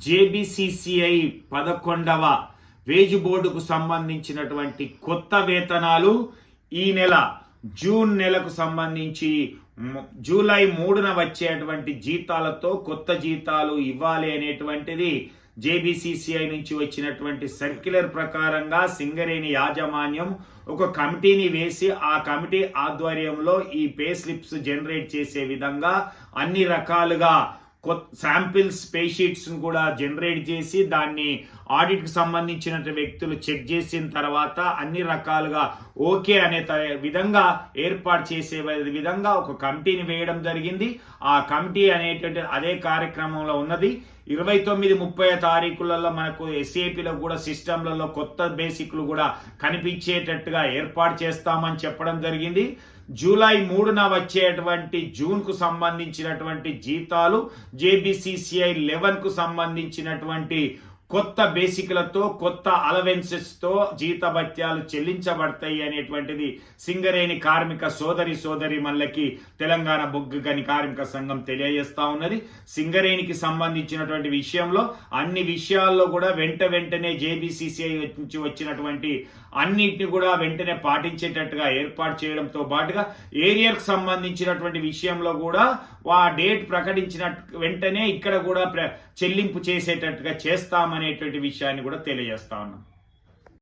జేబీసీసీఐ 11వ veg బోర్డుకు సంబంధించినటువంటి కొత్త వేతనాలు ఈ నెల జూన్ నెలకు సంబంధించి జూలై 3న వచ్చేటువంటి జీతాలతో కొత్త జీతాలు ఇవ్వాలి అనేటువంటిది జేబీసీసీఐ నుంచి వచ్చినటువంటి సర్క్యులర్ ప్రకారంగా సింగరేణి యాజమాన్యం ఒక కమిటీని వేసి ఆ కమిటీ ఆధ్వర్యంలో ఈ పే స్లిప్స్ జనరేట్ చేసే విధంగా అన్ని రకాలుగా శాంపిల్స్ పే షీట్స్ కూడా జనరేట్ చేసి దాన్ని ఆడిట్ కి సంబంధించిన వ్యక్తులు చెక్ చేసిన తర్వాత అన్ని రకాలుగా ఓకే అనే విధంగా ఏర్పాటు చేసే విధంగా ఒక కమిటీని వేయడం జరిగింది. ఆ కమిటీ అనేటువంటి అదే కార్యక్రమంలో ఉన్నది. 29-30 తారీఖులలో మనకు ఎస్ఏపీలో కూడా సిస్టంలలో కొత్త బేసిక్లు కూడా కనిపించేటట్టుగా ఏర్పాటు చేస్తామని చెప్పడం జరిగింది. జూలై 3న వచ్చేటువంటి జూన్ కు సంబంధించినటువంటి జీతాలు జేబీసీసీఐ 11 కు సంబంధించినటువంటి కొత్త బేసిక్లతో కొత్త అలవెన్సెస్ తో జీతభత్యాలు చెల్లించబడతాయి అనేటువంటిది సింగరేణి కార్మిక సోదరి మల్లకి తెలంగాణ బొగ్గు గని కార్మిక సంఘం తెలియజేస్తా ఉన్నది. సింగరేణికి సంబంధించినటువంటి విషయంలో అన్ని విషయాల్లో కూడా వెంటనే జేబీసీసీఐ నుంచి వచ్చినటువంటి అన్నిటిని కూడా వెంటనే పాటించేటట్టుగా ఏర్పాటు చేయడంతో పాటుగా ఏరియాకు సంబంధించినటువంటి విషయంలో కూడా ఆ డేట్ ప్రకటించిన వెంటనే ఇక్కడ కూడా చెల్లింపు చేసేటట్టుగా చేస్తామనేటువంటి విషయాన్ని కూడా తెలియజేస్తా ఉన్నాం.